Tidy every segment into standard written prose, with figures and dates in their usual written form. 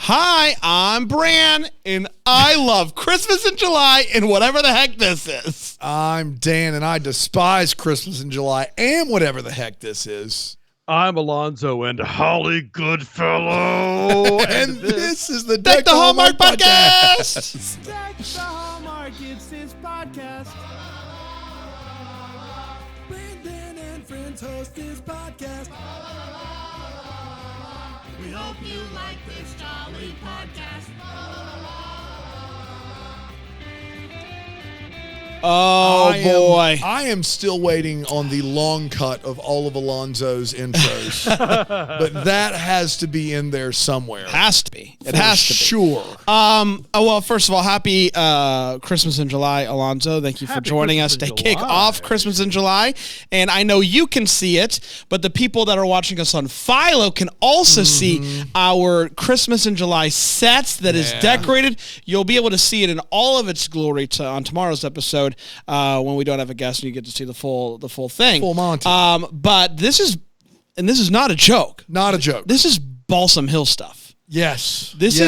Hi, I'm Bran, and I love Christmas in July and whatever the heck this is. I'm Dan, and I despise Christmas in July and whatever the heck this is. I'm Alonzo and Holly Goodfellow. and this is the Deck the Hallmark Podcast. Deck the Hallmark, it's his podcast. Brandon and friends host this podcast. We hope you like this jolly podcast. Oh, boy. I am still waiting on the long cut of all of Alonzo's intros. But that has to be in there somewhere. Has to be. It has to be. Sure. Well, first of all, happy Christmas in July, Alonzo. Thank you for Happy joining Christmas us in to kick July. off Christmas in July. And I know you can see it, but the people that are watching us on Philo can also see our Christmas in July sets that is decorated. You'll be able to see it in all of its glory on tomorrow's episode when we don't have a guest and you get to see the full thing. Full Monty. But this is not a joke. Not a joke. This is Balsam Hill stuff. Yes. This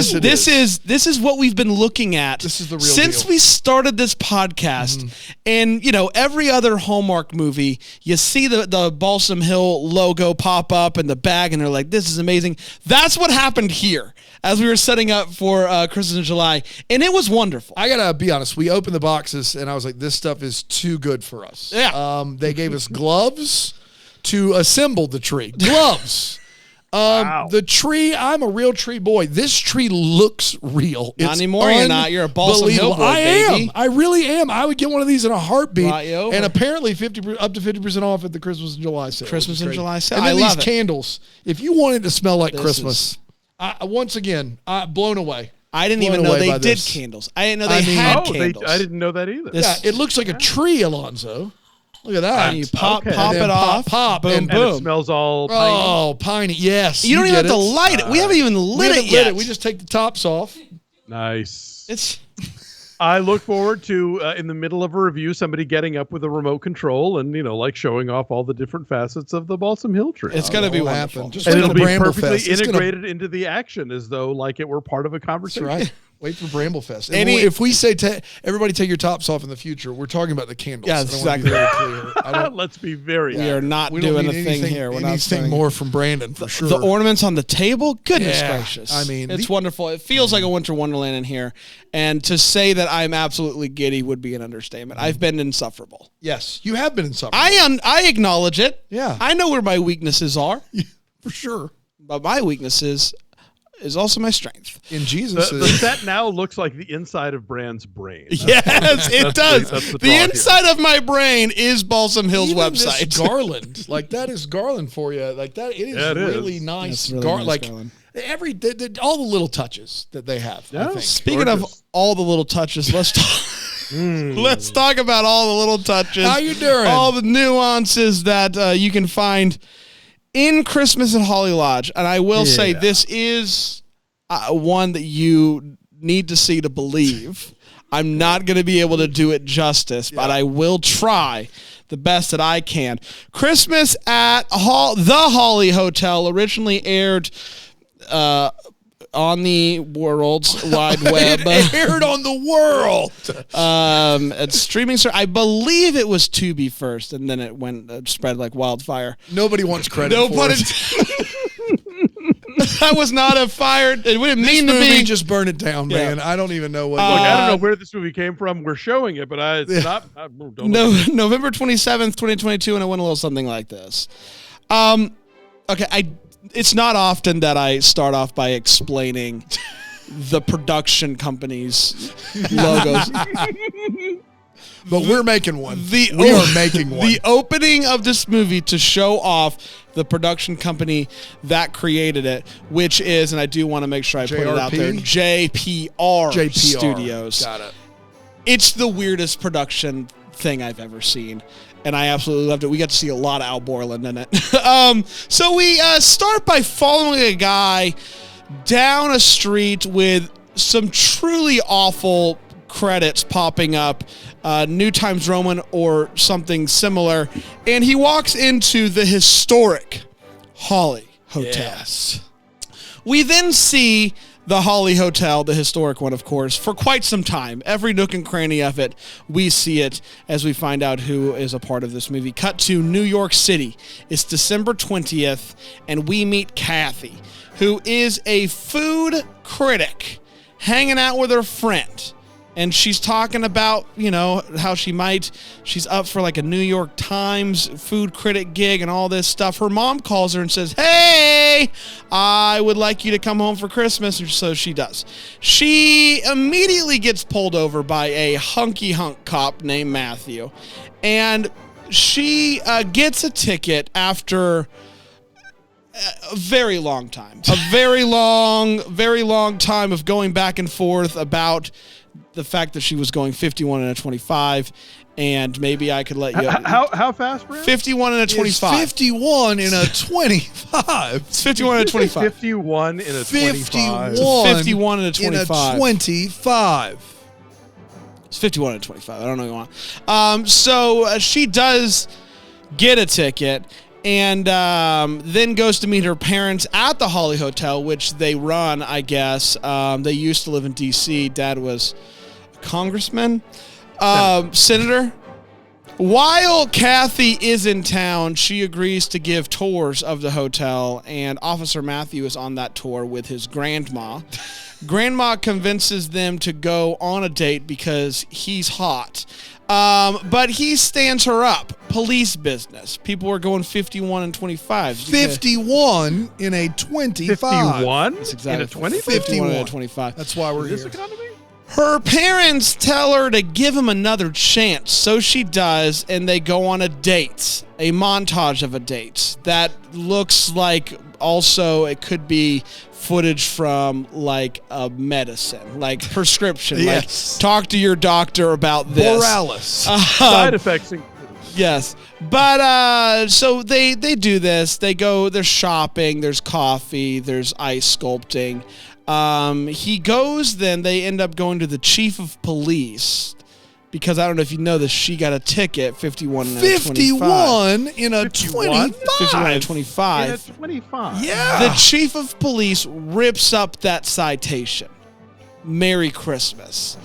is what we've been looking at. This is the real since deal. we started this podcast. And every other Hallmark movie, you see the Balsam Hill logo pop up in the bag, and they're like, "This is amazing." That's what happened here as we were setting up for Christmas in July, and it was wonderful. I gotta be honest. We opened the boxes, and I was like, "This stuff is too good for us." Yeah. They gave us gloves to assemble the tree. Gloves. Wow. The tree, I'm a real tree boy. This tree looks real. Not It's anymore, you're not. You're a Balsam Hill boy, I baby. am. I really am. I would get one of these in a heartbeat. Brought you over. And apparently up to 50% off at the Christmas in July sale. Christmas which is in great. July sale. And then I these love it. candles. If you want it to smell like This Christmas, once again, blown away. I didn't Blown even know away they by did this. candles. I didn't know they had candles. I didn't know that either. This- Yeah, it looks like a tree, Alonzo. Look at that. And you pop Okay. it And then off, pop, boom, and and boom. it smells all piney. Oh, piney. Yes. You don't even get have to it. light it. We haven't even We lit haven't it yet. We just take the tops off. Nice. It's I look forward to, in the middle of a review, somebody getting up with a remote control and, showing off all the different facets of the Balsam Hill tree. It's going to be That'll wonderful. happen. Just and like it'll the be Bramble perfectly Fest. It's gonna- integrated into the action as though like it were part of a That's conversation. right. Wait for Bramble Fest. And Any- if we say everybody take your tops off in the future, we're talking about the candles. Yeah, I that's don't wanna be exactly very clear. I don't, Let's be very We are not we don't doing a need thing anything, here. We're not anything spending more from Brandon for sure. the ornaments on the table. Goodness Yeah, gracious! I mean, it's wonderful. It feels like a winter wonderland in here. And to say that I'm absolutely giddy would be an understatement. I've been insufferable. Yes, you have been in something. I acknowledge it. Yeah. I know where my weaknesses are, for sure. but my weaknesses is also my strength. In Jesus' The set now looks like the inside of Brand's brain. Yes, it does. that's the The draw inside of my brain is Balsam Hill's Even website. this garland, like that is garland for you. Like that, it is Yeah, it is. really nice. That's really nice like garland. all the little touches that they have. I Yeah. think. Speaking of Gorgeous. all the little touches, let's talk. Let's talk about all the little touches. How you doing? All the nuances that you can find in Christmas at Holly Lodge, and I will say Yeah. this is one that you need to see to believe. I'm not going to be able to do it justice, but I will try the best that I can. Christmas at the Holly Hotel originally aired on the world's wide web. It aired on the world. It's streaming. I believe it was Tubi first, and then it went spread like wildfire. Nobody wants credit. No for pun it. intended. That was not a fire. It wouldn't mean to Movie be. just burn it down, Yeah. man. I don't even know what. Look, I don't know Uh, where this movie came from. We're showing it, but it's not. Don't No, look at it. November 27th, 2022, and it went a little something like this. Okay, it's not often that I start off by explaining the production company's logos. But we're making one. We are making one. The opening of this movie to show off the production company that created it, which is, and I do want to make sure I put it out there, JPR Studios. Got it. It's the weirdest production thing I've ever seen, and I absolutely loved it. We got to see a lot of Al Borland in it. So we start by following a guy down a street with some truly awful credits popping up, New Times Roman or something similar, and he walks into the historic Holly Hotel. Yes. We then see the Holly Hotel, the historic one, of course, for quite some time. Every nook and cranny of it, we see it as we find out who is a part of this movie. Cut to New York City. It's December 20th, and we meet Kathy, who is a food critic hanging out with her friend. And she's talking about, how she's up for like a New York Times food critic gig and all this stuff. Her mom calls her and says, "Hey, I would like you to come home for Christmas." And so she does. She immediately gets pulled over by a hunky hunk cop named Matthew. And she gets a ticket after a very long time. A very long time of going back and forth about the fact that she was going 51 and a 25, and maybe I could let you. How fast, Brad? 51 and a 25. 51 and a 25. It's 51 and a 25. 51 in a 25. 51 and a 25. In a 25. It's 51 and a 25. I don't know what you want. So she does get a ticket. And then goes to meet her parents at the Holly Hotel, which they run, I guess. They used to live in D.C. Dad was a congressman, senator. While Kathy is in town, she agrees to give tours of the hotel, and Officer Matthew is on that tour with his grandma. Grandma convinces them to go on a date because he's hot. But he stands her up. Police business. People are going 51 and 25. 51 in a 25. 51 That's exactly in a 25? 51 and a 25. That's why we're This here. economy? Her parents tell her to give him another chance, so she does, and they go on a date, a montage of a date that looks like also it could be footage from like a medicine, like prescription, Yes. like talk to your doctor about this. Borealis. Side effects. Yes. But so they do this. They go, there's shopping, there's coffee, there's ice sculpting. He goes, then they end up going to the chief of police because I don't know if you know this, she got a ticket, 51 and a 25. 51 in a 51? 51 and a 25. In a 25. Yeah. The chief of police rips up that citation. Merry Christmas.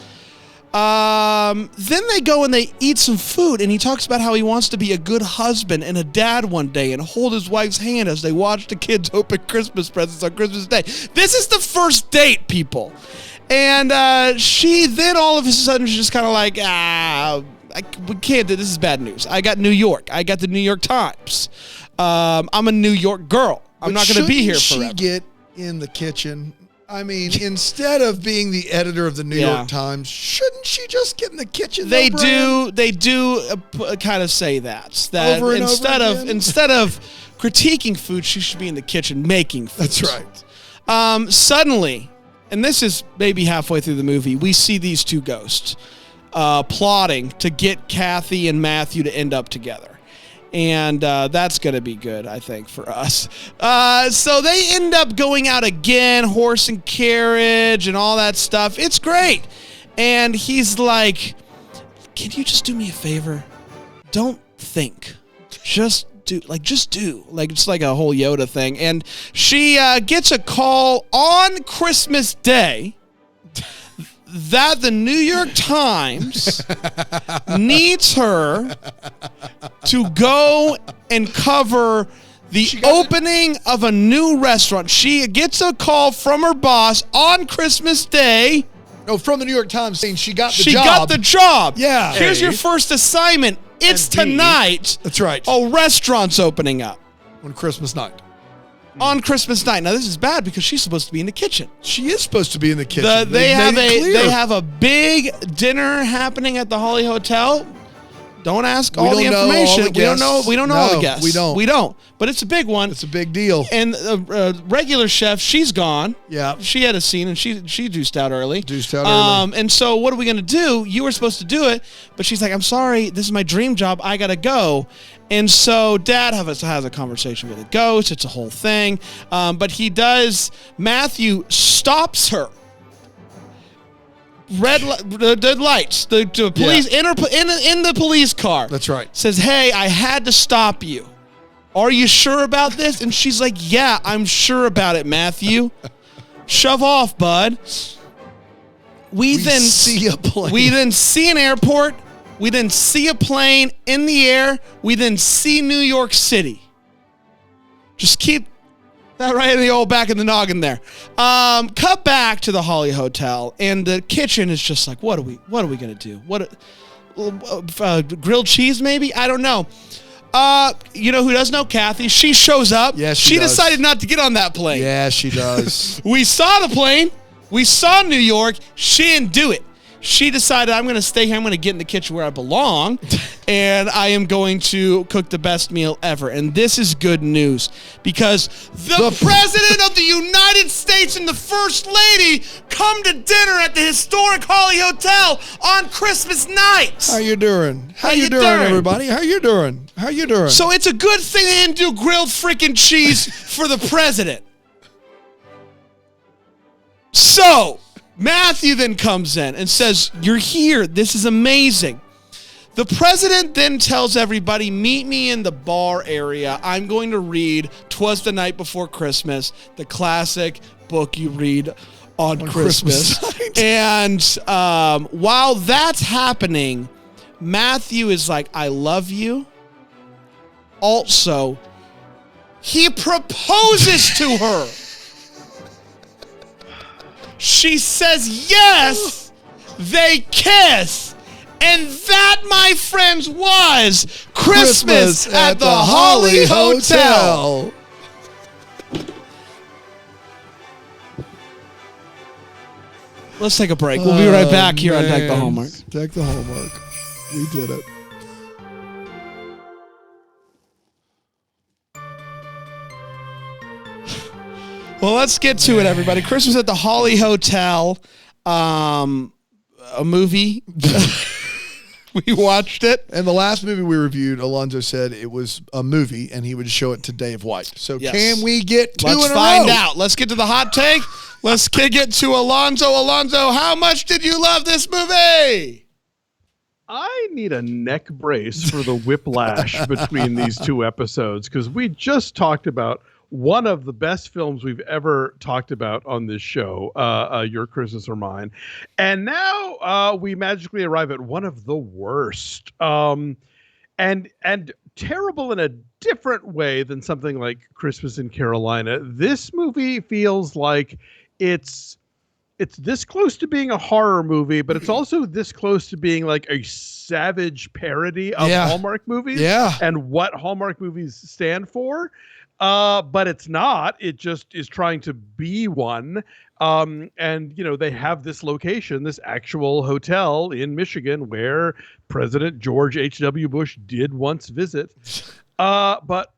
Then they go and they eat some food, and he talks about how he wants to be a good husband and a dad one day and hold his wife's hand as they watch the kids open Christmas presents on Christmas Day. This is the first date, people. And she then all of a sudden she's just kind of like, we can't do this. Is bad news. I got New York. I got the New York Times. I'm a New York girl. I'm not going to be here forever. Shouldn't she get in the kitchen? I mean, instead of being the editor of the New York Times, shouldn't she just get in the kitchen? They do kind of say that Over and instead over of again? instead of critiquing food, she should be in the kitchen making food. That's right. Suddenly, and this is maybe halfway through the movie, we see these two ghosts plotting to get Kathy and Matthew to end up together. And that's going to be good, I think, for us. So they end up going out again, horse and carriage and all that stuff. It's great. And he's like, can you just do me a favor? Don't think. Just do. Like it's like a whole Yoda thing. And she gets a call on Christmas Day that the New York Times needs her to go and cover the opening of a new restaurant. She gets a call from her boss on Christmas Day. No, from the New York Times saying she got the job. She got the job. Yeah. Here's A. your first assignment. It's And B. tonight. That's right. A restaurant's opening up On Christmas night. on Christmas night. Now this is bad because she's supposed to be in the kitchen. She is supposed to be in the kitchen. They They have a big dinner happening at the Holly Hotel. Don't ask all the don't know all the information. guests. We don't know all the No, guests. we don't. But it's a big one. It's a big deal. And the regular chef, she's gone. Yeah. She had a scene and she deuced out early. Deuced out early. And so what are we going to do? You were supposed to do it, but she's like, I'm sorry, this is my dream job. I got to go. And so Dad has a conversation with a ghost. It's a whole thing. But Matthew stops her. Red lights. The police in the police car. That's right. Says, hey, I had to stop you. Are you sure about this? And she's like, yeah, I'm sure about it, Matthew. Shove off, bud. We then see a plane. We then see an airport. We then see a plane in the air. We then see New York City. Just keep that right in the old back of the noggin there. Cut back to the Holly Hotel, and the kitchen is just like, what are we gonna do? Grilled cheese maybe? I don't know. You know who does know? Kathy. She shows up. Yes, she does. decided not to get on that plane. Yeah, she does. We saw the plane. We saw New York. She didn't do it. She decided, I'm going to stay here. I'm going to get in the kitchen where I belong, and I am going to cook the best meal ever. And this is good news because the President of the United States and the First Lady come to dinner at the historic Holly Hotel on Christmas night. How you doing? How you doing, everybody? How you doing? So it's a good thing they didn't do grilled freaking cheese for the President. So Matthew then comes in and says, you're here. This is amazing. The president then tells everybody, meet me in the bar area. I'm going to read 'Twas the Night Before Christmas, the classic book you read on Christmas. And while that's happening, Matthew is like, I love you. Also, he proposes to her. She says yes, they kiss, and that, my friends, was Christmas at the Holly Hotel. Let's take a break. We'll be right back here on Deck the Hallmark. Deck the Hallmark. We did it. Well, let's get to it, everybody. Christmas at the Holly Hotel, a movie. We watched it. And the last movie we reviewed, Alonzo said it was a movie, and he would show it to Dave White. So Yes. can we get two Let's in a find row? out. Let's get to the hot take. Let's kick it to Alonzo. Alonzo, how much did you love this movie? I need a neck brace for the whiplash between these two episodes, because we just talked about one of the best films we've ever talked about on this show, Your Christmas or Mine. And now we magically arrive at one of the worst. And terrible in a different way than something like Christmas in Carolina. This movie feels like it's this close to being a horror movie, but it's also this close to being like a savage parody of Hallmark movies and what Hallmark movies stand for. But it's not. It just is trying to be one. And, you know, they have this location, this actual hotel in Michigan where President George H.W. Bush did once visit. But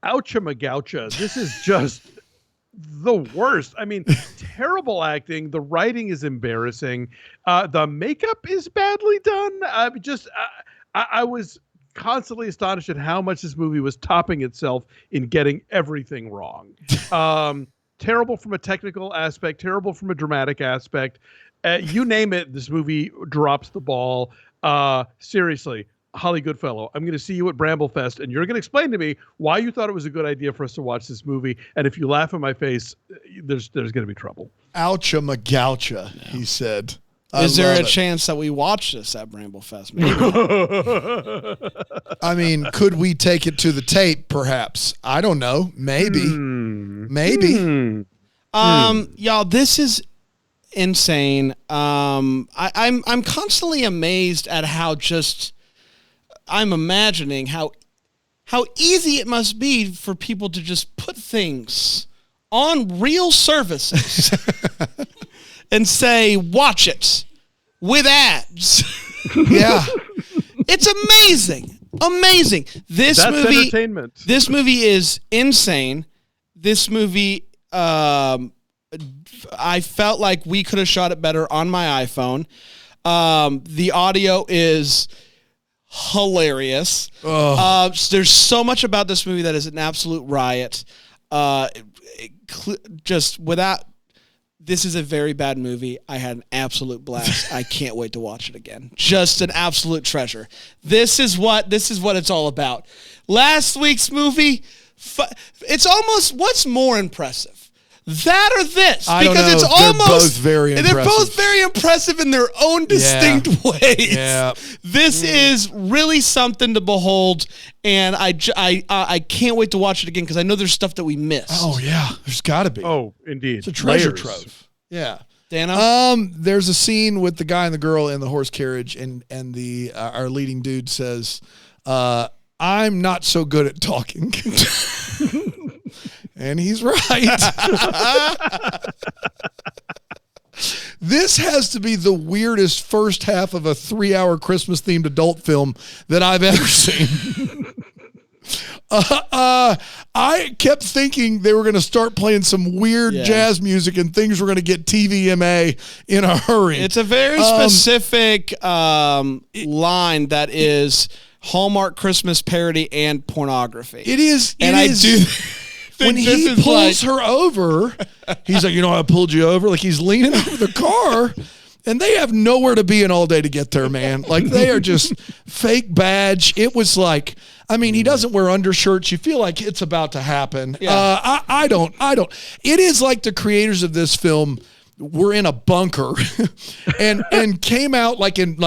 oucha magoucha, this is just the worst. I mean, terrible acting. The writing is embarrassing. The makeup is badly done. I was constantly astonished at how much this movie was topping itself in getting everything wrong. Terrible from a technical aspect, terrible from a dramatic aspect. You name it, this movie drops the ball. Seriously, Holly Goodfellow, I'm going to see you at Bramblefest, and you're going to explain to me why you thought it was a good idea for us to watch this movie. And if you laugh in my face, there's going to be trouble. Oucha magoucha, he said. Is there a chance that we watch this at Bramblefest? Maybe. I mean, could we take it to the tape, perhaps? I don't know. Maybe. Maybe. Y'all, this is insane. I'm constantly amazed at how I'm imagining how easy it must be for people to just put things on real services and say, watch it with ads. Yeah. It's amazing. Amazing. That's entertainment. This movie is insane. This movie, I felt like we could have shot it better on my iPhone. The audio is hilarious. There's so much about this movie that is an absolute riot. This is a very bad movie. I had an absolute blast. I can't wait to watch it again. Just an absolute treasure. This is what it's all about. Last week's movie, it's almost, what's more impressive? That or this, I don't because know. it's They're almost both very and they're both impressive. very impressive in their own distinct ways. Yeah. This is really something to behold, and I can't wait to watch it again because I know there's stuff that we missed. Oh yeah, there's got to be. Oh, indeed. It's a treasure Layers. trove. Yeah. Dana? There's a scene with the guy and the girl in the horse carriage, and the our leading dude says, "I'm not so good at talking," and he's right. This has to be the weirdest first half of a 3-hour Christmas themed adult film that I've ever seen. I kept thinking they were going to start playing some weird jazz music and things were going to get TVMA in a hurry. It's a very specific line that is Hallmark Christmas parody and pornography. It is. And it I is, do when think he this is pulls her over, he's like, I pulled you over. Like he's leaning over the car. And they have nowhere to be in all day to get there, man. Like they are just fake badge. It was like, he doesn't wear undershirts. You feel like it's about to happen. Yeah. I don't. It is like the creators of this film were in a bunker and came out like in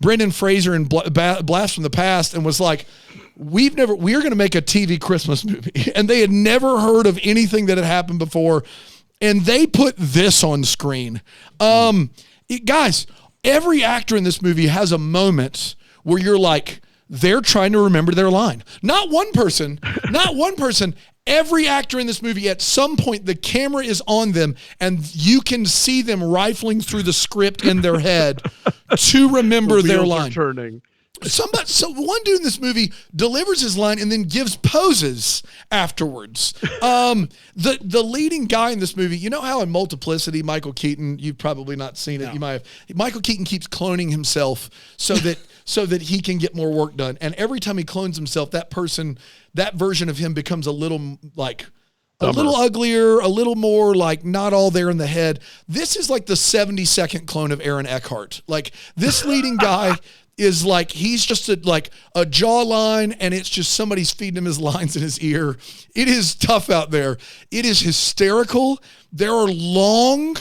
Brendan Fraser and Blast from the Past and was like, we're going to make a TV Christmas movie. And they had never heard of anything that had happened before. And they put this on screen. Guys, every actor in this movie has a moment where you're like, they're trying to remember their line. Not one person. Every actor in this movie, at some point, the camera is on them and you can see them rifling through the script in their head to remember their Wheels are line. turning. So one dude in this movie delivers his line and then gives poses afterwards. The leading guy in this movie, you know how in Multiplicity, Michael Keaton, you've probably not seen it. No. You might have. Michael Keaton keeps cloning himself so that he can get more work done. And every time he clones himself, that version of him becomes a little a little uglier, a little more like not all there in the head. This is like the 70-second clone of Aaron Eckhart. Like this leading guy is like, he's just a jawline and it's just somebody's feeding him his lines in his ear. It is tough out there. It is hysterical. There are long,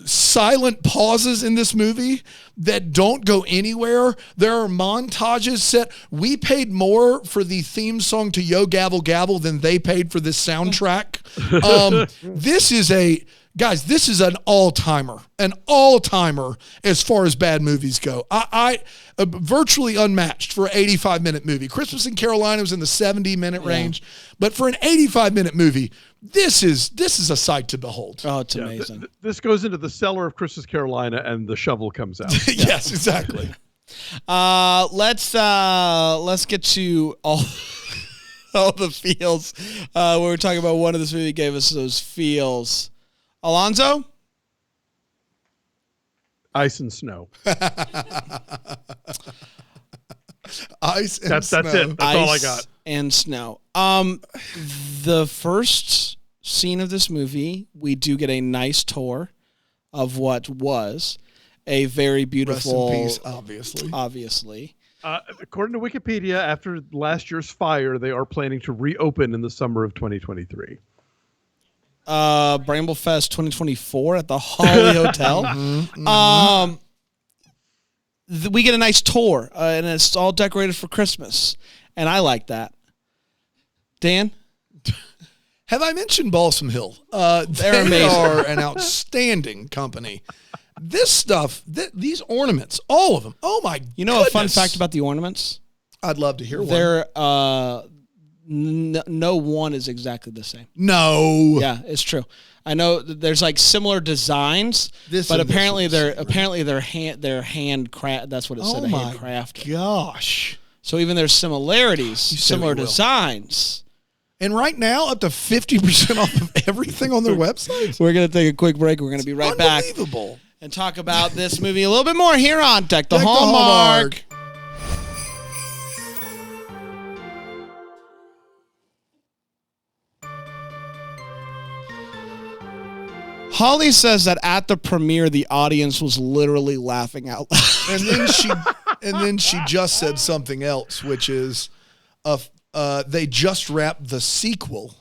silent pauses in this movie that don't go anywhere. There are montages set. We paid more for the theme song to Yo Gavel Gavel than they paid for this soundtrack. This is an all-timer as far as bad movies go. I virtually unmatched for an 85-minute movie. Christmas in Carolina was in the 70-minute range, but for an 85-minute movie, this is a sight to behold. Oh, it's amazing. This goes into the cellar of Christmas Carolina, and the shovel comes out. Yes, exactly. Let's get to all the feels. We were talking about one of this movie gave us those feels. Alonzo? Ice and snow. Ice and That's snow. it. That's all I got. And snow. The first scene of this movie, we do get a nice tour of what was a very beautiful. Rest in peace, obviously. According to Wikipedia, after last year's fire, they are planning to reopen in the summer of 2023. Bramblefest 2024 at the Holly Hotel. We get a nice tour, and it's all decorated for Christmas, and I like that. Dan? Have I mentioned Balsam Hill? They're amazing. They are an outstanding company. This stuff, these ornaments, all of them. Oh my! You know a fun fact about the ornaments? I'd love to hear one. They're no one is exactly the same. No. Yeah, it's true. I know there's like similar designs, but apparently they're hand craft. That's what it said. Hand craft. Gosh. So even there's similarities, similar designs. And right now, up to 50% off of everything on their website. We're gonna take a quick break. We're gonna be right back. Unbelievable. And talk about this movie a little bit more here on Deck the Hallmark. Holly says that at the premiere, the audience was literally laughing out loud. And then she just said something else, which is they just wrapped the sequel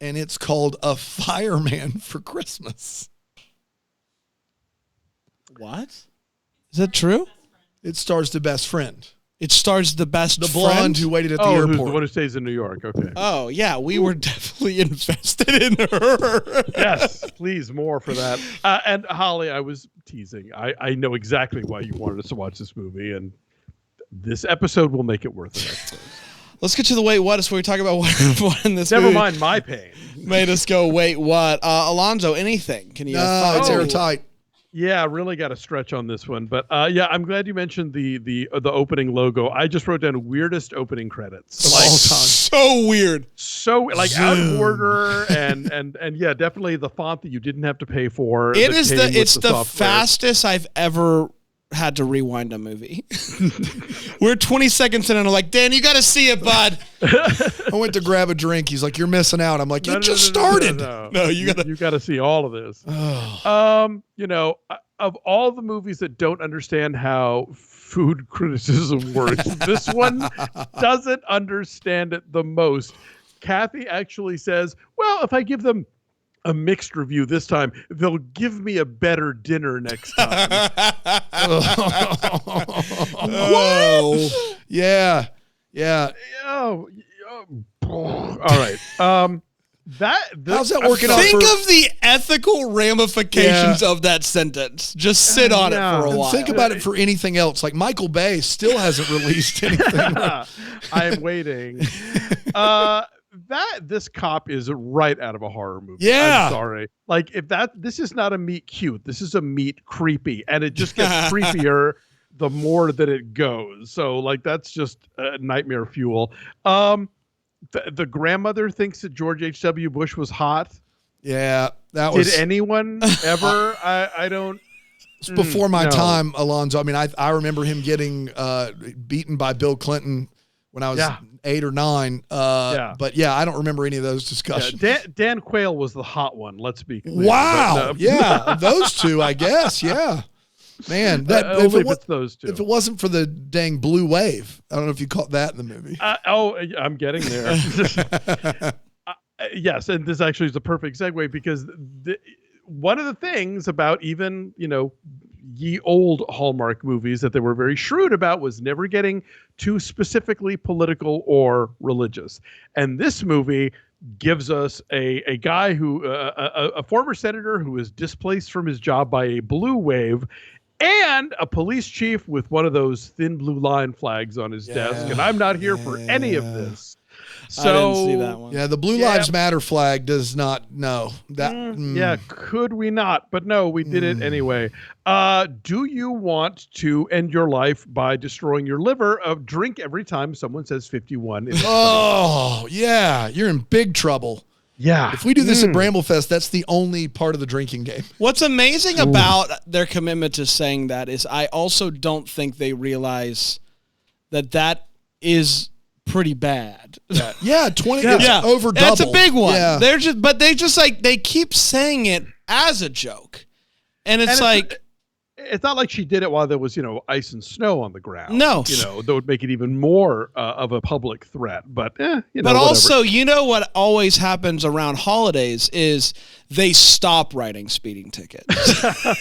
and it's called A Fireman for Christmas. What? Is that true? It stars the best friend. It stars the best The blonde friend? who waited at the Who's airport. the one who stays in New York? Okay. Oh, yeah. We were definitely invested in her. Yes, please, more for that. And Holly, I was teasing. I know exactly why you wanted us to watch this movie, and this episode will make it worth it. Let's get to the wait what. It's where we talk about what in this Never movie mind my pain. made us go, wait, what? Alonzo, anything? Can you? No, it's airtight. Yeah, really got to stretch on this one. But yeah, I'm glad you mentioned the opening logo. I just wrote down weirdest opening credits. Of all time. So weird. So like out of order and yeah, definitely the font that you didn't have to pay for. It that is came with it's the software. fastest I've ever had to rewind a movie. We're 20 seconds in and I'm like, Dan, you got to see it, bud. I went to grab a drink. He's like, "You're missing out." I'm like, "It just started." No, you gotta see all of this. You know, of all the movies that don't understand how food criticism works, this one doesn't understand it the most. Kathy actually says, well, if I give them a mixed review this time, they'll give me a better dinner next time. What? Yeah. All right. How's that working out? Think of the ethical ramifications of that sentence. Just sit on it for a And while. think about it for anything else. Like Michael Bay still hasn't released anything. I'm waiting. This cop is right out of a horror movie. Yeah. I'm sorry. Like this is not a meet cute. This is a meet creepy, and it just gets creepier the more that it goes. So like that's just nightmare fuel. The grandmother thinks that George H.W. Bush was hot. Yeah, that was. Did anyone ever? I don't. It's before my no. time, Alonzo. I mean, I remember him getting beaten by Bill Clinton when I was 8 or 9. But yeah, I don't remember any of those discussions. Dan Quayle was the hot one. Let's be clear. Wow. Yeah, those two, I guess. Yeah. Man, if it's those two. If it wasn't for the dang blue wave, I don't know if you caught that in the movie. I'm getting there. Yes, and this actually is a perfect segue because one of the things about even, ye old Hallmark movies that they were very shrewd about was never getting too specifically political or religious. And this movie gives us a guy who, a former senator who is displaced from his job by a blue wave, and a police chief with one of those thin blue line flags on his desk. And I'm not here for any of this. So, I didn't see that one. Yeah, the Blue Lives Matter flag does not know that. Yeah, could we not? But no, we did it anyway. Do you want to end your life by destroying your liver? Drink every time someone says 51. Oh, yeah, you're in big trouble. Yeah. If we do this at Bramblefest, that's the only part of the drinking game. What's amazing about their commitment to saying that is I also don't think they realize that is pretty bad. Yeah, 20. It's over double. That's a big one. Yeah. They keep saying it as a joke, and it's like. It's not like she did it while there was, ice and snow on the ground. No. That would make it even more of a public threat. But, But whatever. also, what always happens around holidays is they stop writing speeding tickets.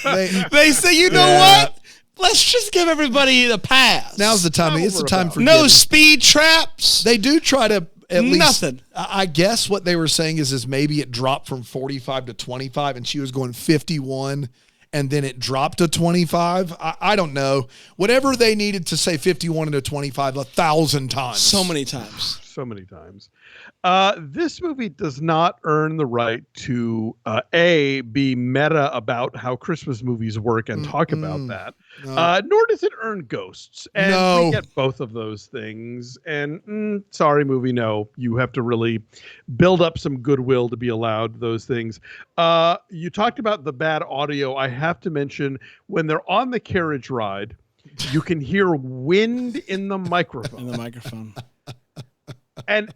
They say, what? Let's just give everybody the pass. Now's the time. It's the time for no speed traps. They do try to at least. Nothing. I guess what they were saying is maybe it dropped from 45 to 25, and she was going 51. And then it dropped to 25. I don't know. Whatever they needed to say 51 to 25 1,000 times. So many times. So many times. This movie does not earn the right to be meta about how Christmas movies work and talk about that. No. Nor does it earn ghosts. And we get both of those things. And sorry, movie, no. You have to really build up some goodwill to be allowed those things. You talked about the bad audio. I have to mention when they're on the carriage ride, you can hear wind in the microphone. And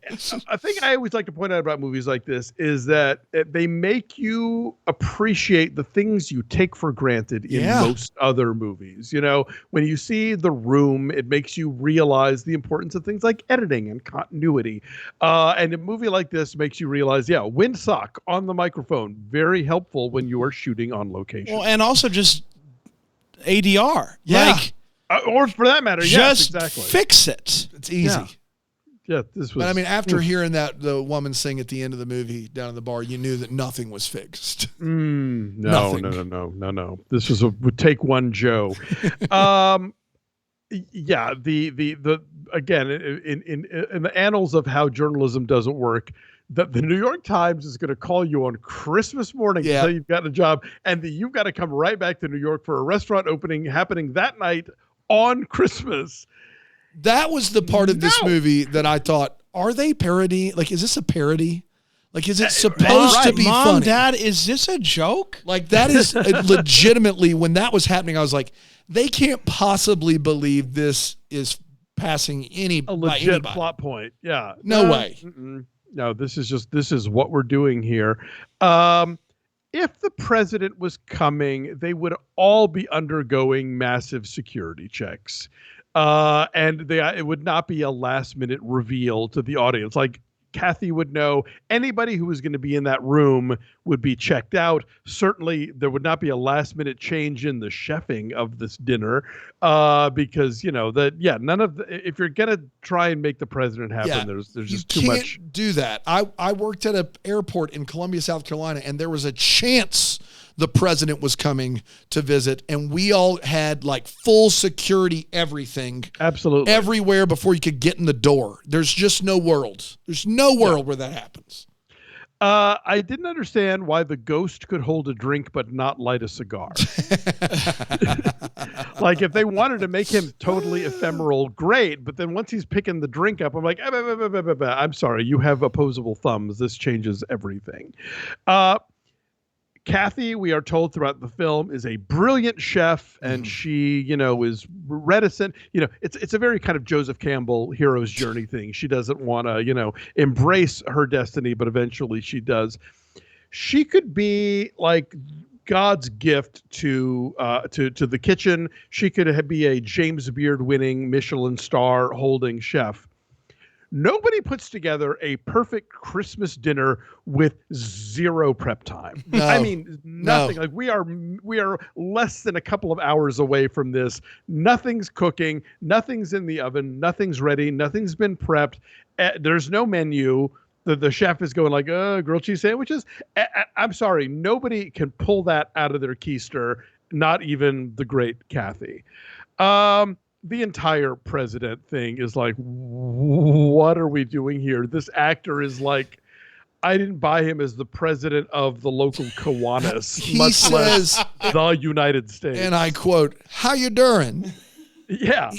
a thing I always like to point out about movies like this is that they make you appreciate the things you take for granted in most other movies. You know, when you see The Room, it makes you realize the importance of things like editing and continuity. And a movie like this makes you realize, windsock on the microphone, very helpful when you are shooting on location. Well, and also just ADR. Yeah. Like, or for that matter, just yes, exactly. fix it. It's easy. Yeah, this was. But I mean, after hearing the woman sing at the end of the movie down in the bar, you knew that nothing was fixed. No. This was would take one Joe. Yeah, the again in the annals of how journalism doesn't work, the New York Times is going to call you on Christmas morning to tell you've got a job, and you've got to come right back to New York for a restaurant opening happening that night on Christmas. That was the part of this movie that I thought, are they parody? Like, is this a parody? Like, is it supposed to be Mom, funny? Dad, is this a joke? Like, that is legitimately, when that was happening, I was like, they can't possibly believe this is passing a legit plot point. Yeah. No way. No, this is what we're doing here. If the president was coming, they would all be undergoing massive security checks. And it would not be a last minute reveal to the audience. Like, Kathy would know anybody who was going to be in that room would be checked out. Certainly there would not be a last minute change in the chefing of this dinner, because none of if you're going to try and make the president happen, there's just too much. You can't do that. I worked at an airport in Columbia, South Carolina, and there was a chance the president was coming to visit, and we all had like full security, everything. Absolutely. Everywhere before you could get in the door. There's just no world. There's no world where that happens. I didn't understand why the ghost could hold a drink but not light a cigar. Like, if they wanted to make him totally ephemeral, great. But then once he's picking the drink up, I'm like, I'm sorry, you have opposable thumbs. This changes everything. Kathy, we are told throughout the film, is a brilliant chef, and she, is reticent. It's a very kind of Joseph Campbell hero's journey thing. She doesn't want to, embrace her destiny, but eventually she does. She could be like God's gift to the kitchen. She could be a James Beard winning Michelin star holding chef. Nobody puts together a perfect Christmas dinner with zero prep time. No, I mean, nothing. No. Like, we are less than a couple of hours away from this. Nothing's cooking. Nothing's in the oven. Nothing's ready. Nothing's been prepped. There's no menu. The chef is going like, grilled cheese sandwiches. I'm sorry. Nobody can pull that out of their keister. Not even the great Kathy. The entire president thing is like, what are we doing here? This actor is like, I didn't buy him as the president of the local Kiwanis, He says, the United States. and I quote, "How you doing?" Yeah.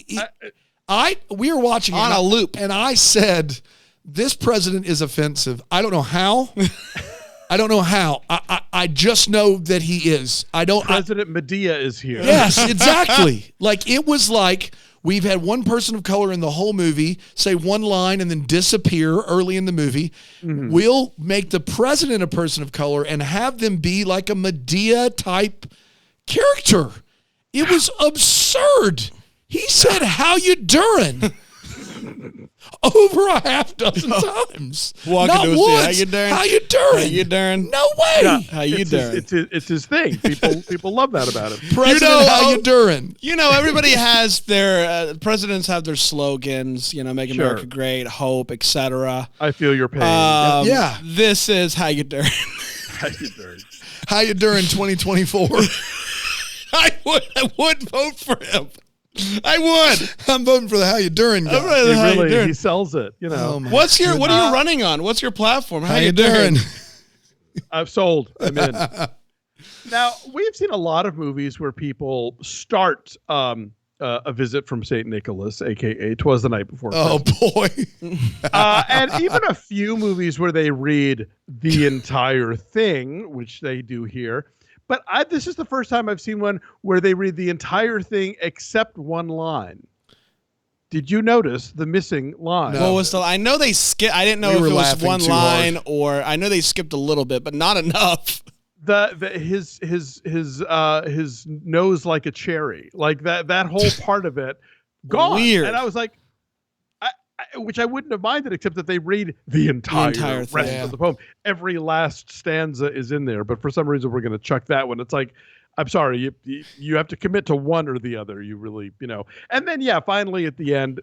We were watching On it, a loop. and I said, this president is offensive. I don't know how. I don't know how. I just know that he is. President Medea is here. Yes, exactly. Like, it was like we've had one person of color in the whole movie say one line and then disappear early in the movie. Mm-hmm. We'll make the president a person of color and have them be like a Medea type character. It was absurd. He said, "How you doing?" Over a half dozen times. Walking Not to once. How you doing? How you doing? How you doing? No way. Yeah. How you doing? It's his thing. People love that about him. President, how you doing? Everybody has their presidents have their slogans. Make America great, hope, etc. I feel your pain. Yeah. This is how you doing. How you doing? How you doing 2024? I would vote for him. I would. I'm voting for the how you doing guy. He sells it. Oh my What are you running on? What's your platform? How you doing? I've sold. I'm in. Now, we've seen a lot of movies where people start a visit from St. Nicholas, a.k.a. 'Twas the Night Before Oh, Christmas. boy. And even a few movies where they read the entire thing, which they do here. But this is the first time I've seen one where they read the entire thing except one line. Did you notice the missing line? What was the? I know they skipped. I didn't know We if were it was laughing one too line hard. or I know they skipped a little bit, but not enough. His nose like a cherry, like that whole part of it gone. Weird. And I was like, which I wouldn't have minded, except that they read the entire rest thing. of The poem. Every last stanza is in there, but for some reason we're going to chuck that one. It's like, I'm sorry, you have to commit to one or the other. You really, And then finally at the end,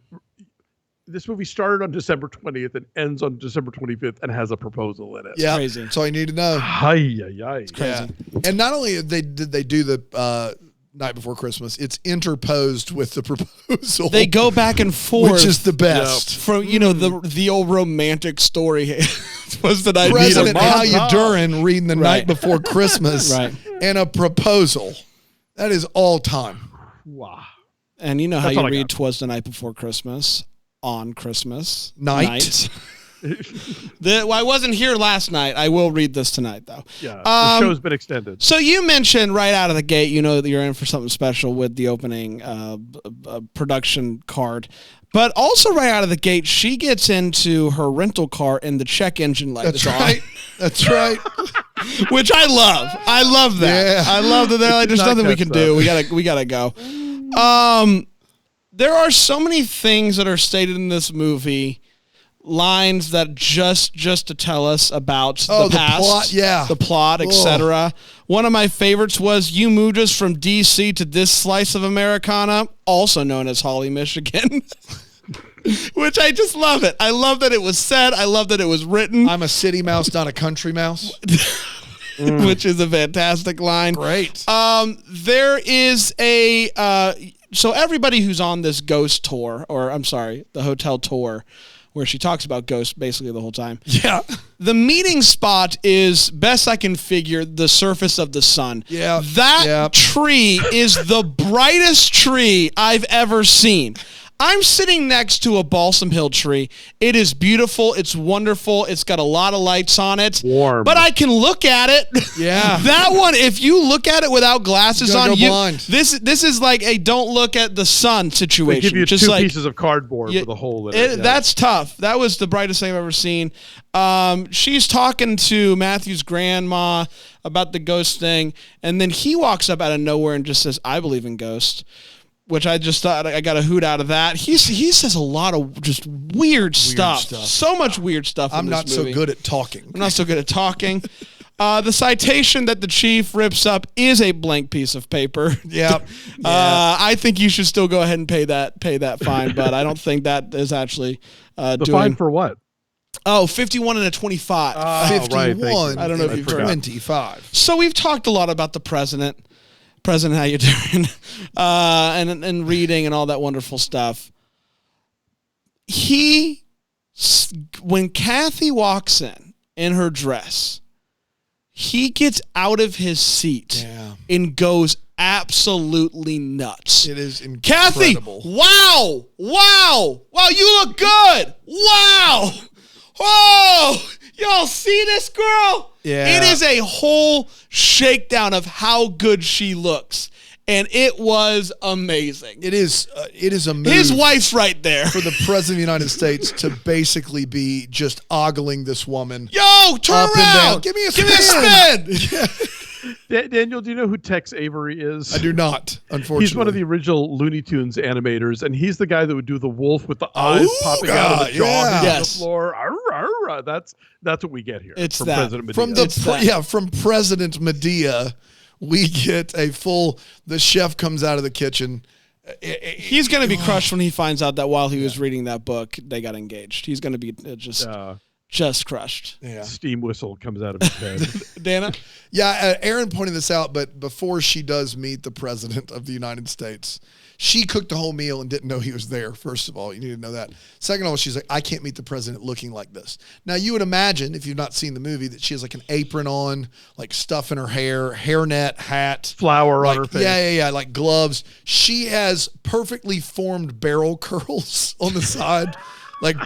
this movie started on December 20th and ends on December 25th and has a proposal in it. Yeah, Crazy. that's all you need to know. Crazy. Yeah. And not only did they do the Night Before Christmas, it's interposed with the proposal. They go back and forth, which is the best. From the old romantic story was the night President before. How You Durin reading the Right. Night Before Christmas Right. and a proposal. That is all time. Wow. And you know how That's you all I read got. "Twas the Night Before Christmas" on Christmas Night. I wasn't here last night. I will read this tonight, though. Yeah, the show's been extended. So you mentioned right out of the gate, that you're in for something special with the opening production card. But also right out of the gate, she gets into her rental car and the check engine light That's is on. right. That's right. Which I love. I love that. Yeah. I love that they're like, there's Not nothing we catch can that. do. We gotta go. There are so many things that are stated in this movie, lines that just to tell us about the the past, plot, yeah. the plot, etc. One of my favorites was, "You moved us from D.C. to this slice of Americana, also known as Holly, Michigan." Which I just love it. I love that it was said. I love that it was written, I'm a city mouse, not a country mouse. which is a fantastic line. Great. There is so everybody who's on this ghost tour, or I'm sorry, the hotel tour, where she talks about ghosts basically the whole time. Yeah. The meeting spot is, best I can figure, the surface of the sun. Yeah. That Yeah. tree is the brightest tree I've ever seen. I'm sitting next to a balsam hill tree. It is beautiful. It's wonderful. It's got a lot of lights on it. Warm. But I can look at it. Yeah. That one, if you look at it without glasses You're on, gonna go blind. this is like a don't look at the sun They situation. give you Just two like, pieces of cardboard with a hole in it. Yeah. That's tough. That was the brightest thing I've ever seen. She's talking to Matthew's grandma about the ghost thing, and then he walks up out of nowhere and just says, "I believe in ghosts," which I just thought I got a hoot out of that. He says a lot of just weird stuff. stuff. So much weird stuff. I'm in not this so movie. good at talking. I'm not so good at talking. The citation that the chief rips up is a blank piece of paper. Yep. I think you should still go ahead and pay that fine, but I don't think that is actually the doing. fine for what? 51 and a 25. Right, thank 51 you. I don't know if you've heard. 25. So we've talked a lot about the president. President, how you doing? And reading and all that wonderful stuff. When Kathy walks in her dress, he gets out of his seat Yeah. and goes absolutely nuts. It is Kathy, incredible. wow, you look good. Wow. Whoa, y'all see this girl? Yeah. It is a whole shakedown of how good she looks. And it was amazing. It is a move His wife's right there. for the president of the United States to basically be just ogling this woman. Yo, turn Up and around. down. Give me a spin. Daniel, do you know who Tex Avery is? I do not, unfortunately. He's one of the original Looney Tunes animators, and he's the guy that would do the wolf with the eyes popping out of the jaw yeah. hitting Yes. the floor. Arr, arr, arr. That's what we get here. It's from that. President Medea. from the It's that. from President Medea, we get a full. The chef comes out of the kitchen. He's going to be crushed when he finds out that while he was reading that book, they got engaged. He's going to be just crushed. Yeah. steam whistle comes out of his head. Dana? Yeah, Aaron pointed this out, but before she does meet the president of the United States, she cooked the whole meal and didn't know he was there, first of all. You need to know that. Second of all, she's like, I can't meet the president looking like this. Now, you would imagine, if you've not seen the movie, that she has like an apron on, like stuff in her hair, hairnet, hat. Flour on Like, her face. yeah, like gloves. She has perfectly formed barrel curls on the side. like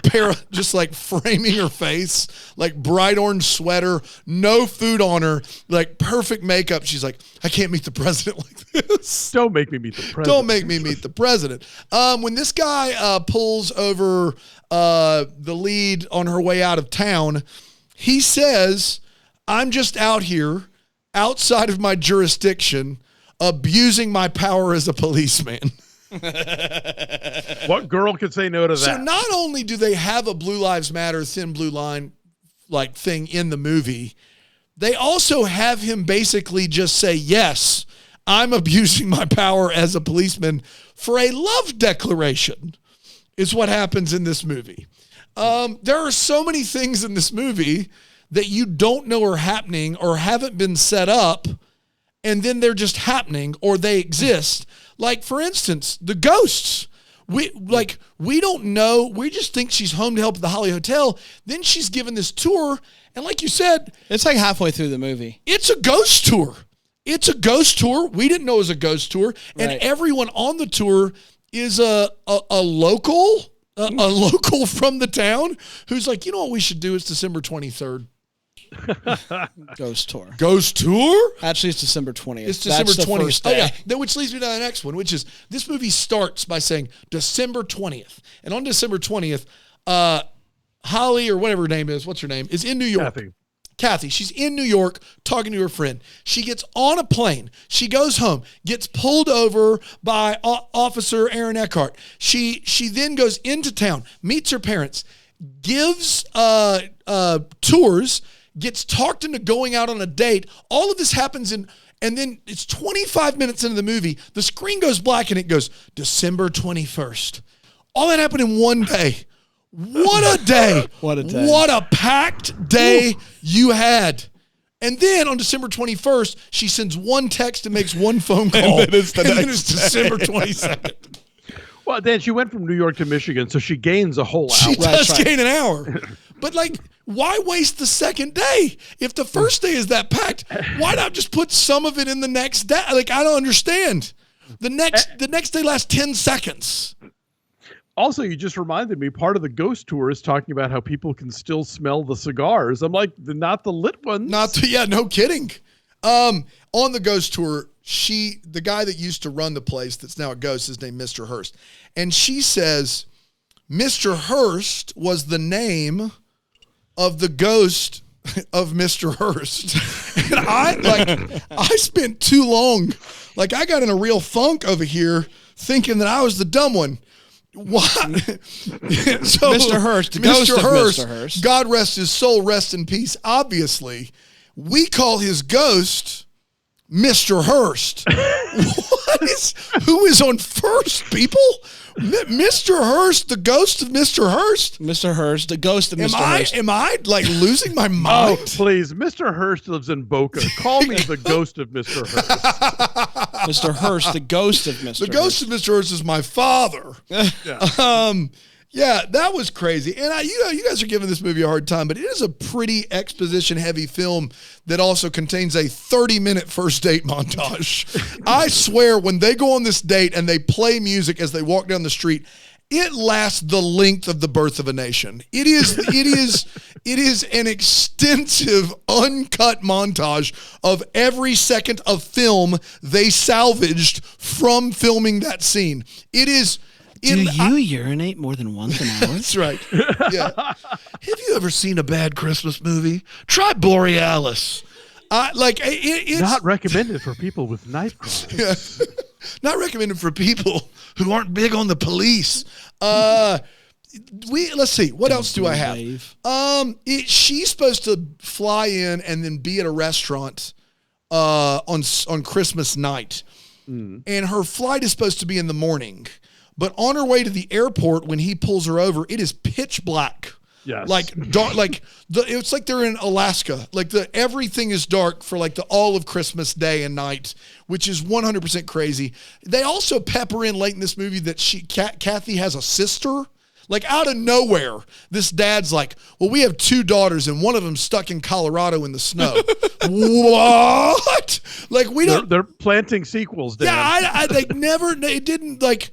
just like framing her face, like bright orange sweater, no food on her, like perfect makeup. She's like, I can't meet the president like this. Don't make me meet the president. Don't make me meet the president. When this guy pulls over the lead on her way out of town, he says, I'm just out here outside of my jurisdiction abusing my power as a policeman. What girl could say no to that? So not only do they have a Blue Lives Matter thin blue line like thing in the movie, they also have him basically just say, yes, I'm abusing my power as a policeman for a love declaration is what happens in this movie. There are so many things in this movie that you don't know are happening or haven't been set up, and then they're just happening or they exist. Like, for instance, the ghosts. We don't know. We just think she's home to help at the Holly Hotel. Then she's given this tour, and like you said, It's like halfway through the movie. it's a ghost tour. It's a ghost tour. We didn't know it was a ghost tour, and Right. everyone on the tour is a local, a local from the town who's like, you know what we should do? It's December 23rd. Ghost tour. Ghost tour? Actually, it's December 20th. It's December That's the 20th. first Oh, day. yeah. Then, which leads me to the next one, which is this movie starts by saying December 20th. And on December 20th, Holly, or whatever her name is, what's her name, is in New York. Kathy, she's in New York talking to her friend. She gets on a plane. She goes home, gets pulled over by Officer Aaron Eckhart. She then goes into town, meets her parents, gives tours, gets talked into going out on a date. All of this happens and then it's 25 minutes into the movie. The screen goes black and it goes December 21st. All that happened in one day. What a day. What a day. What a packed day you had. And then on December 21st, she sends one text and makes one phone call. then it's the and then next it's December 22nd. Well, then she went from New York to Michigan, so she gains a whole hour. She does right. gain an hour. But like, why waste the second day? If the first day is that packed, why not just put some of it in the next day? Like, I don't understand. The next day lasts 10 seconds. Also, you just reminded me, part of the ghost tour is talking about how people can still smell the cigars. I'm like, not the lit ones. No kidding. On the ghost tour, the guy that used to run the place that's now a ghost is named Mr. Hurst. And she says, Mr. Hurst was the name of the ghost of Mr. Hurst. And I spent too long. Like, I got in a real funk over here thinking that I was the dumb one. What? So, Mr. Hurst, the ghost of Mr. Hurst. God rest his soul, rest in peace. Obviously, we call his ghost Mr. Hurst. Who is on first, people? Mr. Hurst, the ghost of Mr. Hurst? Mr. Hurst, the ghost of Mr. Hurst. Am I like losing my Oh, mind? please. Mr. Hurst lives in Boca. Call me the ghost of Mr. Hurst. Mr. Hurst, the ghost of Mr. The ghost of Mr. Hurst is my father. Yeah, that was crazy. And you guys are giving this movie a hard time, but it is a pretty exposition-heavy film that also contains a 30-minute first date montage. I swear, when they go on this date and they play music as they walk down the street, it lasts the length of the birth of a nation. It is an extensive, uncut montage of every second of film they salvaged from filming that scene. It is. Do you urinate more than once an hour? That's right. Yeah. Have you ever seen a bad Christmas movie? Try Borealis. It's Not recommended for people with knife crosses. not recommended for people who aren't big on the police. Let's see. What else do I have? She's supposed to fly in and then be at a restaurant on Christmas night, and her flight is supposed to be in the morning. But on her way to the airport, when he pulls her over, it is pitch black. Yes. Like dark, it's like they're in Alaska. Like everything is dark for like all of Christmas Day and night, which is 100% crazy. They also pepper in late in this movie that Kathy has a sister. Like out of nowhere, this dad's like, well, we have 2 daughters and one of them's stuck in Colorado in the snow. What? Like we don't. They're planting sequels, Dan. Yeah, it didn't like.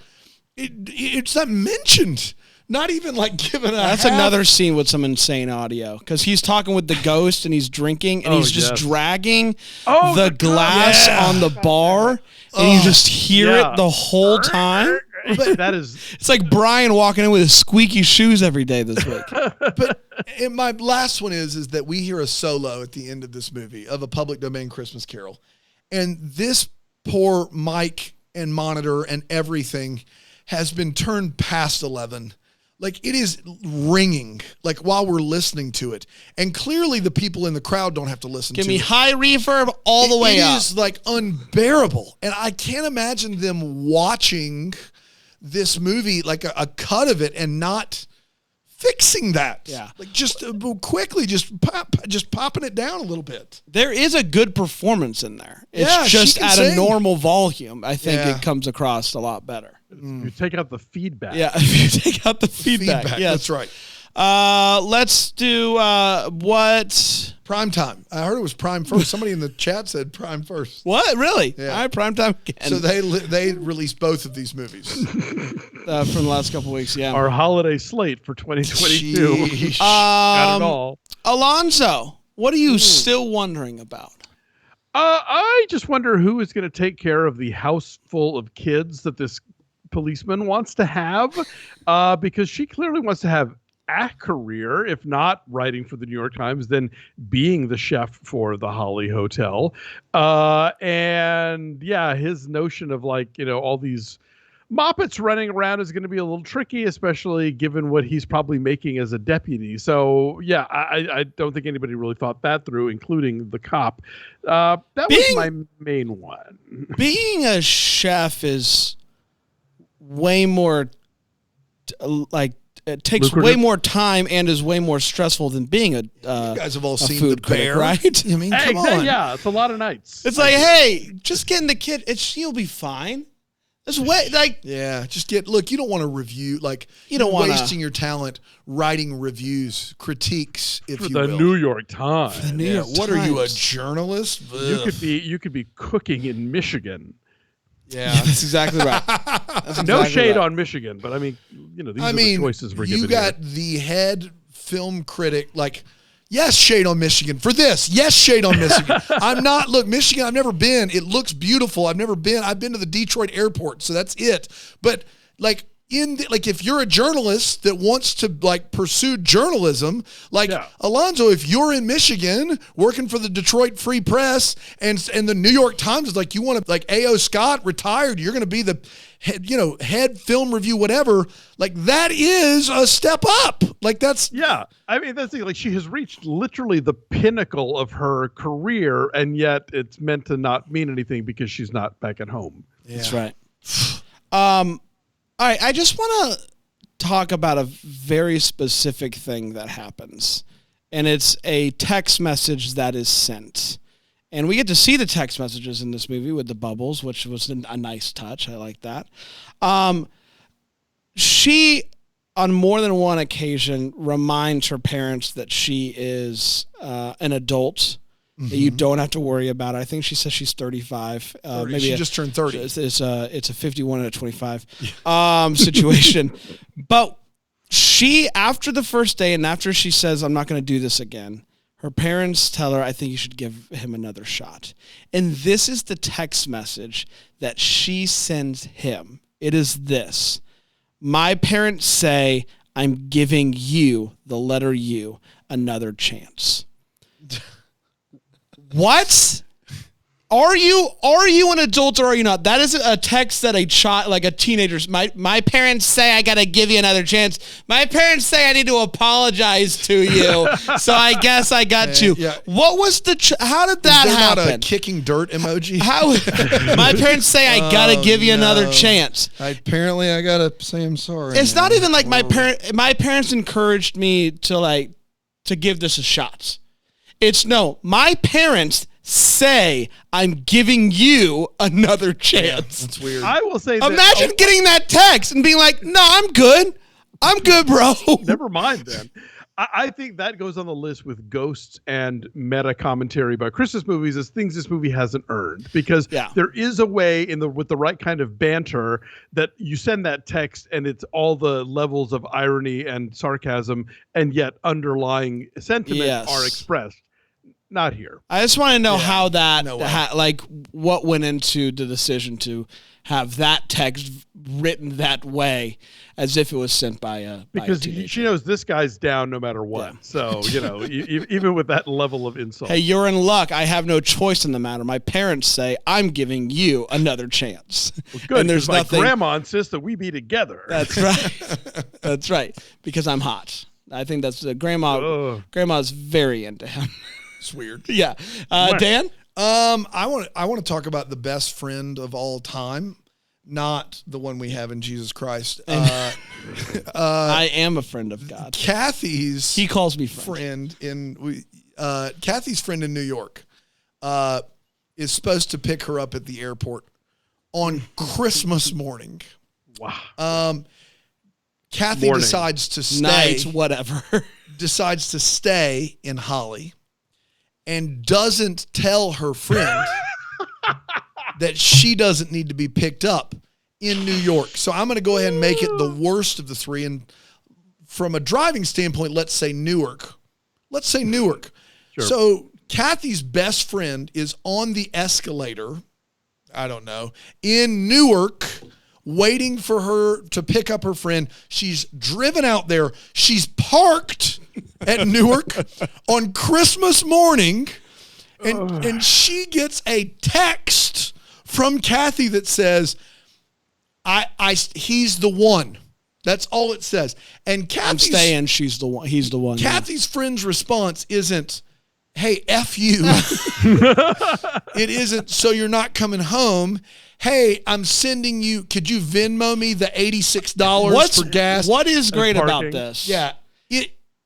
It's not mentioned. Not even like giving a That's half. another scene with some insane audio because he's talking with the ghost and he's drinking and he's just dragging the glass on the bar and you just hear it the whole time. But that is, it's like Brian walking in with his squeaky shoes every day this week. But and my last one is that we hear a solo at the end of this movie of a public domain Christmas Carol, and this poor mic and monitor and everything has been turned past 11. Like it is ringing, like while we're listening to it, and clearly the people in the crowd don't have to listen. Give to me it. high reverb all the way up. It is like unbearable, and I can't imagine them watching this movie, like a cut of it, and not fixing that. Yeah, like just quickly, just popping it down a little bit. There is a good performance in there. It's Yeah, just she can at sing. a normal volume. I think Yeah. it comes across a lot better. you take out the feedback. Yeah, if you take out the feedback. Yes. That's right. Let's do what? Prime time. I heard it was prime first. Somebody in the chat said prime first. What? Really? Yeah. All right, prime time again. So they released both of these movies. From the last couple weeks, yeah. Our holiday slate for 2022. Sheesh. Got it all. Alonzo, what are you still wondering about? I just wonder who is going to take care of the house full of kids that this policeman wants to have, because she clearly wants to have a career, if not writing for the New York Times, then being the chef for the Holly Hotel. And yeah, his notion of like, all these Moppets running around is going to be a little tricky, especially given what he's probably making as a deputy. So yeah, I don't think anybody really thought that through, including the cop. That was my main one. Being a chef is way more it takes Lucrative. way more time and is way more stressful than being You guys have all seen food The critic, Bear, right? I mean, come on. Yeah, it's a lot of nights. It's like, hey, just getting the kid, she'll be fine. It's way like Yeah, just look, you don't want to review, like, You don't wanna- wasting your talent writing reviews, critiques, if for you the will. New York Times. New Yeah, York what are you, a Times. journalist? You could be cooking in Michigan. Yeah. That's exactly right. That's No exactly shade right. on Michigan, but I mean, these are the choices we're given you got here. the head film critic, like, yes, shade on Michigan for this. Yes, shade on Michigan. Look, Michigan, I've never been. It looks beautiful. I've never been. I've been to the Detroit airport, so that's it. But like, if you're a journalist that wants to like pursue journalism, like Alonzo, if you're in Michigan working for the Detroit Free Press and the New York Times is like, you want to, like, A.O. Scott retired, you're going to be the head film review, whatever. Like, that is a step up. Like, that's I mean, that's the thing. Like, she has reached literally the pinnacle of her career, and yet it's meant to not mean anything because she's not back at home. That's right. All right, I just want to talk about a very specific thing that happens, and it's a text message that is sent. And we get to see the text messages in this movie with the bubbles, which was a nice touch. I like that. She, on more than one occasion, reminds her parents that she is an adult, that you don't have to worry about it. I think she says she's 35. Maybe she just turned 30. It's a 51 and a 25 situation. But she, after the first day and after she says, I'm not going to do this again, her parents tell her, I think you should give him another shot. And this is the text message that she sends him. It is this. My parents say, I'm giving you, the letter U, another chance. What? Are you an adult or are you not? That is a text that a child, like a teenager's. My parents say I gotta give you another chance. My parents say I need to apologize to you. So I guess I got to. Yeah. What was how did that Is there happen? not a kicking dirt emoji? How? My parents say I gotta give you another no. chance. Apparently, I gotta say I'm sorry. It's now. not even like my parents encouraged me to give this a shot. It's no, my parents say I'm giving you another chance. That's weird. I will say that, Imagine getting that text and being like, no, I'm good. I'm good, bro. never mind then. I think that goes on the list with ghosts and meta commentary about Christmas movies as things this movie hasn't earned, because there is a way with the right kind of banter that you send that text and it's all the levels of irony and sarcasm and yet underlying sentiment are expressed. Not here. I just want to know how that, what went into the decision to have that text written that way, as if it was sent by a she knows this guy's down no matter what. Yeah. So even with that level of insult. Hey, you're in luck. I have no choice in the matter. My parents say I'm giving you another chance. Well, good. And there's nothing. My grandma insists that we be together. That's right. That's right. Because I'm hot. I think that's grandma. Grandma's very into him. It's weird. Yeah. Dan? I want to talk about the best friend of all time, not the one we have in Jesus Christ. I am a friend of God. He calls me friend Kathy's friend in New York is supposed to pick her up at the airport on Christmas morning. Wow. Kathy decides to stay. Night, whatever. Decides to stay in Holly. And doesn't tell her friend that she doesn't need to be picked up in New York. So I'm going to go ahead and make it the worst of the three. And from a driving standpoint, let's say Newark. Sure. So Kathy's best friend is on the escalator, I don't know, in Newark, waiting for her to pick up her friend. She's driven out there. She's parked at Newark on Christmas morning, and she gets a text from Kathy that says, he's the one. That's all it says. And Kathy's, I'm staying, she's the one. He's the one. Kathy's friend's response isn't, hey, F you. It isn't, so you're not coming home. Hey, I'm sending you, could you Venmo me the $86 for gas? What is great about this? Yeah.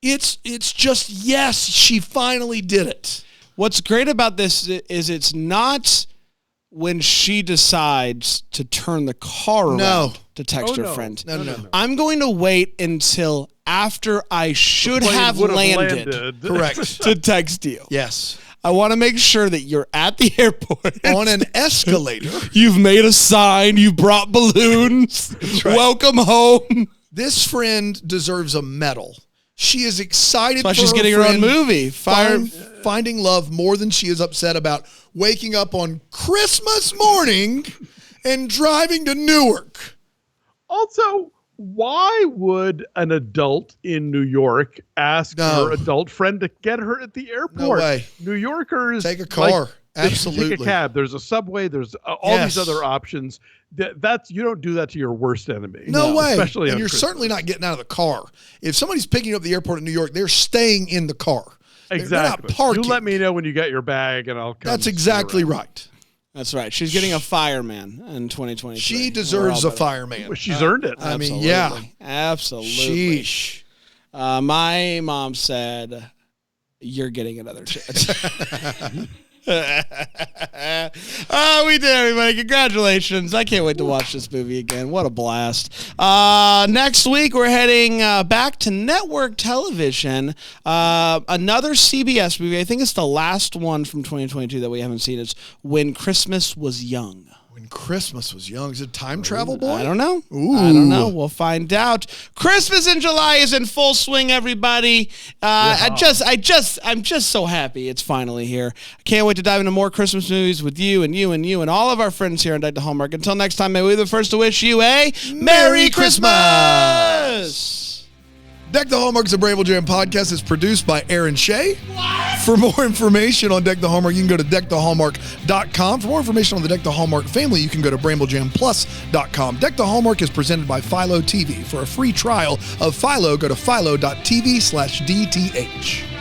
It's just, yes, she finally did it. What's great about this is it's not when she decides to turn the car around to text her friend. No. I'm going to wait until after I should have landed. Correct. To text you. Yes. I want to make sure that you're at the airport. On an escalator. You've made a sign. You brought balloons. Right. Welcome home. This friend deserves a medal. She is excited for she's getting her own movie. Finding love more than she is upset about waking up on Christmas morning and driving to Newark. Also, why would an adult in New York ask her adult friend to get her at the airport? No way. New Yorkers take a car. Absolutely. Take a cab. There's a subway. There's all these other options. That's you don't do that to your worst enemy. No way. Especially and you're Christmas. Certainly not getting out of the car. If somebody's picking you up at the airport in New York, they're staying in the car. Exactly. They're not parking. You let me know when you get your bag, and I'll come. That's exactly right. That's right. She's getting a fireman in 2023. She deserves a fireman. Well, she's earned it. I mean, yeah. Absolutely. Sheesh. My mom said, you're getting another chance. We did, everybody. Congratulations. I can't wait to watch this movie again. What a blast. Next week, we're heading back to network television. Another CBS movie. I think it's the last one from 2022 that we haven't seen. It's When Christmas Was Young. When Christmas Was Young. Is it Time Travel Boy? I don't know. Ooh. I don't know. We'll find out. Christmas in July is in full swing, everybody. I'm just so happy it's finally here. I can't wait to dive into more Christmas movies with you and all of our friends here on Deck the Hallmark. Until next time, may we be the first to wish you a Merry Christmas! Deck the Hallmark is a Bramble Jam podcast. It's produced by Aaron Shea. What? For more information on Deck the Hallmark, you can go to deckthehallmark.com. For more information on the Deck the Hallmark family, you can go to bramblejamplus.com. Deck the Hallmark is presented by Philo TV. For a free trial of Philo, go to philo.tv/DTH.